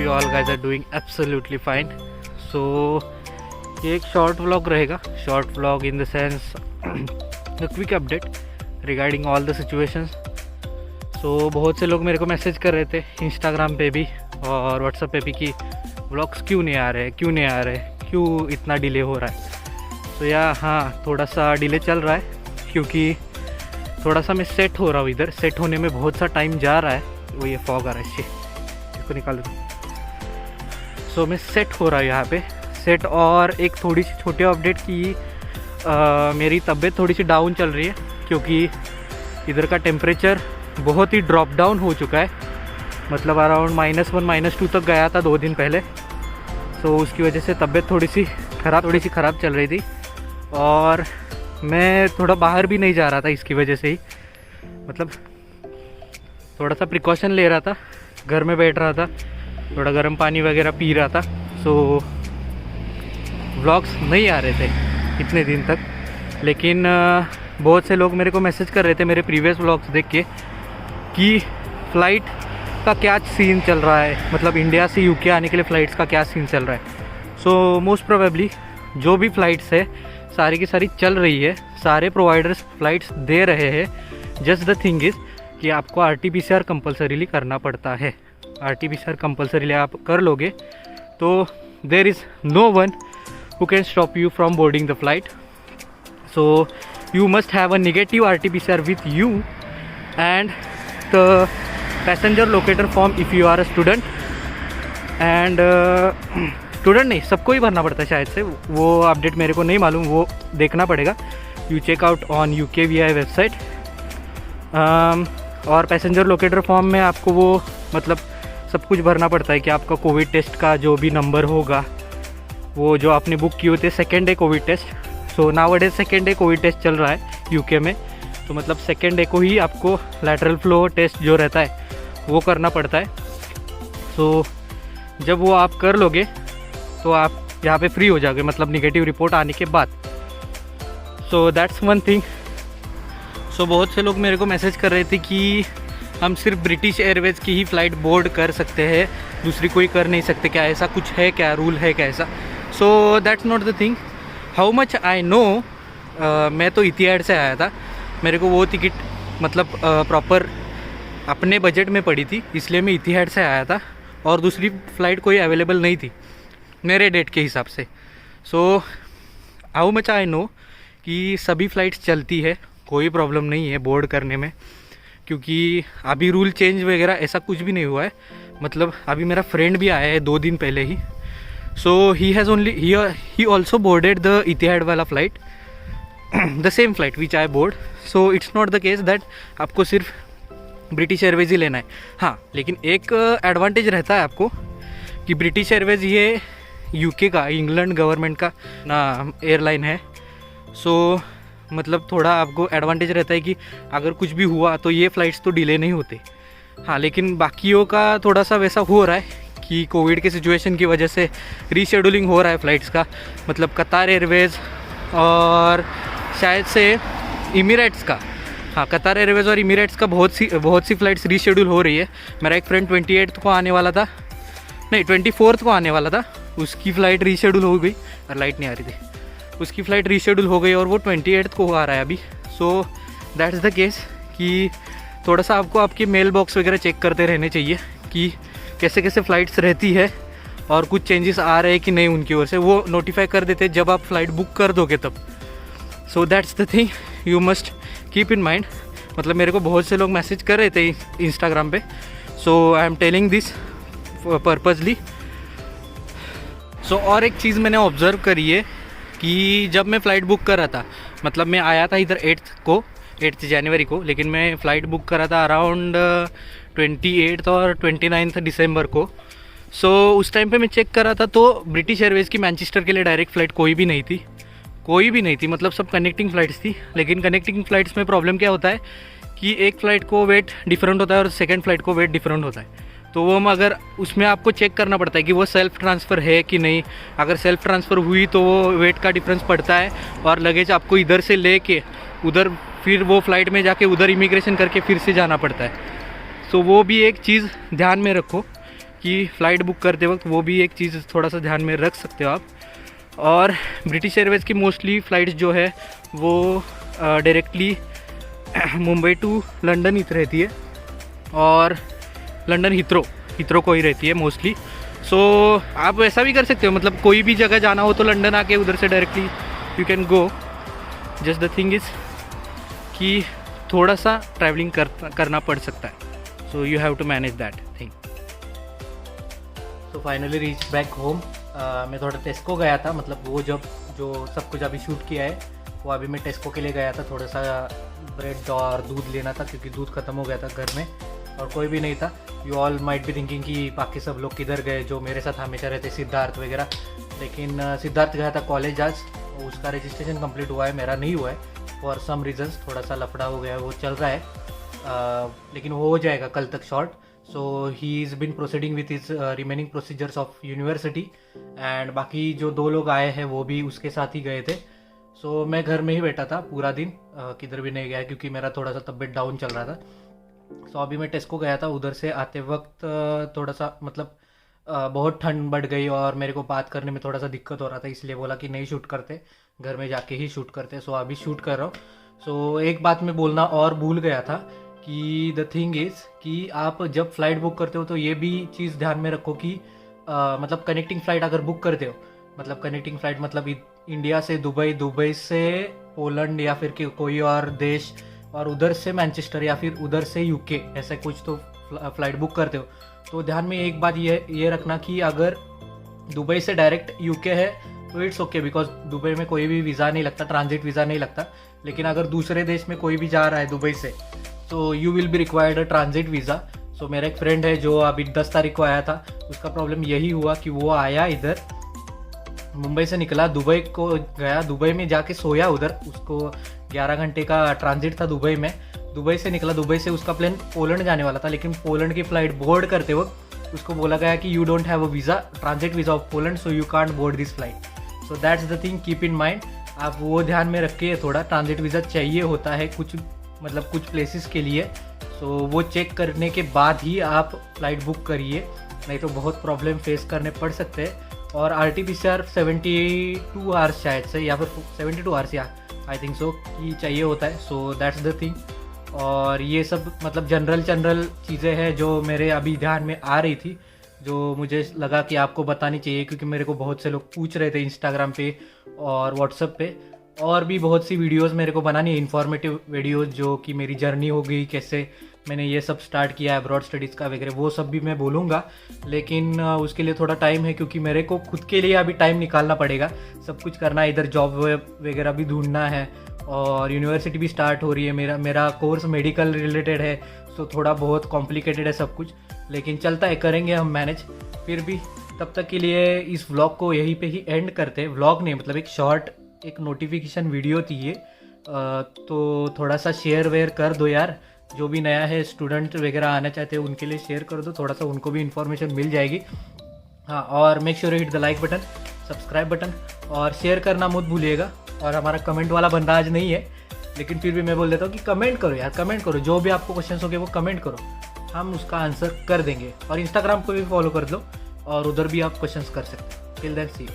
you all guys are doing absolutely fine. So ये एक short vlog रहेगा. Short vlog in the sense the quick update regarding all the situations. So बहुत से लोग मेरे को मैसेज कर रहे थे इंस्टाग्राम पे भी और व्हाट्सएप पे भी कि व्लॉग्स क्यों नहीं आ रहे, क्यों इतना डिले हो रहा है. तो हाँ, थोड़ा सा डिले चल रहा है क्योंकि थोड़ा सा मैं सेट हो रहा हूँ. इधर सेट होने में बहुत सा टाइम जा रहा है. वो ये फॉग आ रहा है, इसको निकाल दो. सो मैं सेट हो रहा है यहाँ पे सेट. और एक थोड़ी सी छोटी अपडेट की मेरी तबीयत थोड़ी सी डाउन चल रही है क्योंकि इधर का टेम्परेचर बहुत ही ड्रॉप डाउन हो चुका है. मतलब अराउंड -1 -2 तक गया था 2 दिन पहले. तो उसकी वजह से तबीयत थोड़ी सी ख़राब चल रही थी और मैं थोड़ा बाहर भी नहीं जा रहा था इसकी वजह से ही. मतलब थोड़ा सा प्रिकॉशन ले रहा था, घर में बैठ रहा था, थोड़ा गर्म पानी वगैरह पी रहा था. सो व्लॉग्स नहीं आ रहे थे इतने दिन तक. लेकिन बहुत से लोग मेरे को मैसेज कर रहे थे मेरे प्रीवियस व्लॉग्स देख के कि फ़्लाइट का क्या सीन चल रहा है, मतलब इंडिया से यूके आने के लिए फ़्लाइट्स का क्या सीन चल रहा है. सो मोस्ट प्रोबेबली जो भी फ़्लाइट्स है सारी की सारी चल रही है. सारे प्रोवाइडर्स फ़्लाइट्स दे रहे हैं. जस्ट द थिंग इज़ कि आपको RT-PCR कंपल्सरीली करना पड़ता है. RT-PCR कंपल्सरीली आप कर लोगे तो there is no one who can stop you from boarding the flight. So you must have a negative RT-PCR with you and the passenger locator form if you are a student. And student नहीं, सबको ही भरना पड़ता है शायद से. वो update मेरे को नहीं मालूम, वो देखना पड़ेगा. You check out on UKVI website. और पैसेंजर लोकेटर फॉर्म में आपको वो मतलब सब कुछ भरना पड़ता है कि आपका कोविड टेस्ट का जो भी नंबर होगा, वो जो आपने बुक किए होते second day covid test. So nowadays second day covid test चल रहा है यूके में. तो मतलब सेकेंड डे को ही आपको लैटरल फ्लो टेस्ट जो रहता है वो करना पड़ता है. सो जब वो आप कर लोगे तो आप यहाँ पे फ्री हो जाओगे, मतलब निगेटिव रिपोर्ट आने के बाद. So that's one thing. So बहुत से लोग मेरे को मैसेज कर रहे थे कि हम सिर्फ ब्रिटिश एयरवेज़ की ही फ़्लाइट बोर्ड कर सकते हैं, दूसरी कोई कर नहीं सकते. क्या ऐसा कुछ है, क्या रूल है, क्या ऐसा? So that's not the thing. How much I know, मैं तो इतिहाड से आया था. मेरे को वो टिकट मतलब प्रॉपर अपने बजट में पड़ी थी, इसलिए मैं इतिहाड से आया था और दूसरी फ़्लाइट कोई अवेलेबल नहीं थी मेरे डेट के हिसाब से. So how much I know कि सभी फ़्लाइट्स चलती है, कोई प्रॉब्लम नहीं है बोर्ड करने में क्योंकि अभी रूल चेंज वगैरह ऐसा कुछ भी नहीं हुआ है. मतलब अभी मेरा फ्रेंड भी आया है 2 दिन पहले ही. सो ही ऑल्सो बोर्डेड द इतिहाड वाला flight, the same flight which I board. So it's not the case that आपको सिर्फ ब्रिटिश एयरवेज़ ही लेना है. हाँ, लेकिन एक एडवांटेज रहता है आपको कि ब्रिटिश एयरवेज़ ये यूके का, इंग्लैंड गवर्नमेंट का ना एयरलाइन है. सो मतलब थोड़ा आपको एडवांटेज रहता है कि अगर कुछ भी हुआ तो ये फ़्लाइट्स तो डिले नहीं होते. हाँ, लेकिन बाकियों का थोड़ा सा वैसा हो रहा है कि कोविड के सिचुएशन की वजह से रीशेड्यूलिंग हो रहा है फ़्लाइट्स का. मतलब कतार एयरवेज़ और शायद से इमिरेट्स का, हाँ कतार एयरवेज़ और इमिरेट्स का बहुत सी फ़्लाइट्स रीशेड्यूल हो रही है. मेरा एक फ्रेंड 28 को आने वाला था, नहीं 24 को आने वाला था, उसकी फ़्लाइट रीशेड्यूल हो गई. और लाइट नहीं आ रही थी, उसकी फ़्लाइट रीशेड्यूल हो गई और वो 28 को आ रहा है अभी. सो दैट्स द केस कि थोड़ा सा आपको आपके मेल बॉक्स वगैरह चेक करते रहने चाहिए कि कैसे कैसे फ़्लाइट्स रहती है और कुछ चेंजेस आ रहे हैं कि नहीं उनकी ओर से. वो नोटिफाई कर देते जब आप फ़्लाइट बुक कर दोगे तब. So that's the thing you must keep in mind. मतलब मेरे को बहुत से लोग मैसेज कर रहे थे इंस्टाग्राम पे. So I am telling this purposely. So और एक चीज़ मैंने ऑब्ज़र्व करी है कि जब मैं फ़्लाइट बुक कर रहा था, मतलब मैं आया था इधर 8 जनवरी को, लेकिन मैं फ़्लाइट बुक कर रहा था अराउंड 28 और 29 दिसंबर को. सो उस टाइम पे मैं चेक कर रहा था तो ब्रिटिश एयरवेज़ की मैनचेस्टर के लिए डायरेक्ट फ़्लाइट कोई भी नहीं थी. मतलब सब कनेक्टिंग फ़्लाइट्स थी. लेकिन कनेक्टिंग फ़्लाइट्स में प्रॉब्लम क्या होता है कि एक फ़्लाइट को वेट डिफरेंट होता है और सेकेंड फ़्लाइट को वेट डिफरेंट होता है. तो वो अगर उसमें आपको चेक करना पड़ता है कि वो सेल्फ़ ट्रांसफ़र है कि नहीं. अगर सेल्फ़ ट्रांसफ़र हुई तो वो वेट का डिफरेंस पड़ता है और लगेज आपको इधर से ले के उधर फिर वो फ़्लाइट में जाके उधर इमिग्रेशन करके फिर से जाना पड़ता है. तो वो भी एक चीज़ ध्यान में रखो कि फ़्लाइट बुक करते वक्त वो भी एक चीज़ थोड़ा सा ध्यान में रख सकते हो आप। और ब्रिटिश एयरवेज़ की मोस्टली फ़्लाइट्स जो है वो डायरेक्टली मुंबई टू लंदन ही रहती है, और लंदन हीथ्रो को ही रहती है मोस्टली। सो आप ऐसा भी कर सकते हो, मतलब कोई भी जगह जाना हो तो लंदन आके उधर से directly you can go. Just the thing is कि थोड़ा सा ट्रैवलिंग करना पड़ सकता है, so you have to manage that thing. तो फाइनली रीच बैक होम। मैं थोड़ा टेस्को गया था, मतलब वो जो सब कुछ अभी शूट किया है वो अभी मैं टेस्को के लिए गया था, थोड़ा सा ब्रेड और दूध लेना था क्योंकि दूध ख़त्म हो गया था घर में और कोई भी नहीं था। You all might be thinking कि बाकी सब लोग किधर गए जो मेरे साथ हमेशा रहते, सिद्धार्थ वगैरह। लेकिन सिद्धार्थ गया था कॉलेज आज, उसका रजिस्ट्रेशन कंप्लीट हुआ है, मेरा नहीं हुआ है फॉर सम रीजंस, थोड़ा सा लफड़ा हो गया है, वो चल रहा है, लेकिन वो हो जाएगा कल तक short. So he is been proceeding with his remaining procedures of university, and बाकी जो 2 लोग आए हैं वो भी उसके साथ ही गए थे। सो मैं घर में ही बैठा था पूरा दिन, किधर भी नहीं गया क्योंकि मेरा थोड़ा सा तबीयत डाउन चल रहा था। सो अभी मैं टेस्को गया था, उधर से आते वक्त थोड़ा सा मतलब बहुत ठंड बढ़ गई और मेरे को बात करने में थोड़ा सा दिक्कत हो रहा था, इसलिए बोला कि नहीं शूट करते, घर में जाके ही शूट करते। सो अभी शूट कर रहा हूँ। सो एक बात मैं बोलना और भूल गया था कि द थिंग इज़ कि आप जब फ़्लाइट बुक करते हो तो ये भी चीज़ ध्यान में रखो कि मतलब कनेक्टिंग फ़्लाइट अगर बुक करते हो, मतलब कनेक्टिंग फ़्लाइट मतलब इंडिया से दुबई, दुबई से पोलैंड या फिर कोई और देश, और उधर से मैनचेस्टर या फिर उधर से यूके, ऐसा कुछ तो फ़्लाइट बुक करते हो तो ध्यान में एक बात ये रखना कि अगर दुबई से डायरेक्ट यूके है तो इट्स ओके, बिकॉज दुबई में कोई भी वीज़ा नहीं लगता, ट्रांजिट वीज़ा नहीं लगता। लेकिन अगर दूसरे देश में कोई भी जा रहा है दुबई से तो you will be required a transit visa. So मेरा एक फ्रेंड है जो अभी 10 तारीख को आया था, उसका प्रॉब्लम यही हुआ कि वो आया इधर, मुंबई से निकला, दुबई को गया, दुबई में जाके सोया उधर, उसको 11 घंटे का ट्रांजिट था दुबई में। दुबई से निकला, दुबई से उसका प्लेन पोलैंड जाने वाला था, लेकिन पोलैंड की फ़्लाइट बोर्ड करते वक्त उसको बोला गया कि you don't have a visa, transit visa of Poland, so you can't board this flight. So that's the thing, keep in mind, आप वो ध्यान में रखिए थोड़ा। ट्रांजिट वीज़ा चाहिए होता है कुछ प्लेसेस के लिए, सो वो चेक करने के बाद ही आप फ्लाइट बुक करिए, नहीं तो बहुत प्रॉब्लम फेस करने पड़ सकते हैं। और RT-PCR 72 आवर्स शायद से, या फिर 72 आवर्स, या आई थिंक सो कि चाहिए होता है। So that's the thing. और ये सब मतलब जनरल चीज़ें हैं जो मेरे अभी ध्यान में आ रही थी, जो मुझे लगा कि आपको बतानी चाहिए, क्योंकि मेरे को बहुत से लोग पूछ रहे थे इंस्टाग्राम पे और व्हाट्सएप पे। और भी बहुत सी वीडियोस मेरे को बनानी है, इन्फॉर्मेटिव वीडियोस, जो कि मेरी जर्नी हो गई, कैसे मैंने ये सब स्टार्ट किया अब्रॉड स्टडीज़ का वगैरह, वो सब भी मैं बोलूँगा। लेकिन उसके लिए थोड़ा टाइम है, क्योंकि मेरे को खुद के लिए अभी टाइम निकालना पड़ेगा, सब कुछ करना है, इधर जॉब वगैरह भी ढूंढना है और यूनिवर्सिटी भी स्टार्ट हो रही है। मेरा कोर्स मेडिकल रिलेटेड है, तो थोड़ा बहुत कॉम्प्लिकेटेड है सब कुछ, लेकिन चलता है, करेंगे हम मैनेज। फिर भी तब तक के लिए इस व्लॉग को यहीं पे ही एंड करते हैं। व्लॉग नहीं, मतलब एक शॉर्ट एक नोटिफिकेशन वीडियो थी ये, तो थोड़ा सा शेयर वेयर कर दो यार, जो भी नया है, स्टूडेंट वगैरह आना चाहते हैं उनके लिए शेयर कर दो, थोड़ा सा उनको भी इन्फॉर्मेशन मिल जाएगी। हाँ, और make sure hit the like button, subscribe button, और शेयर करना मत भूलिएगा। और हमारा कमेंट वाला बंदा आज नहीं है, लेकिन फिर भी मैं बोल देता हूँ कि कमेंट करो यार, कमेंट करो, जो भी आपको क्वेश्चन होंगे वो कमेंट करो, हम उसका आंसर कर देंगे। और इंस्टाग्राम को भी फॉलो कर लो और उधर भी आप क्वेश्चंस कर सकते हैं। Till then see you.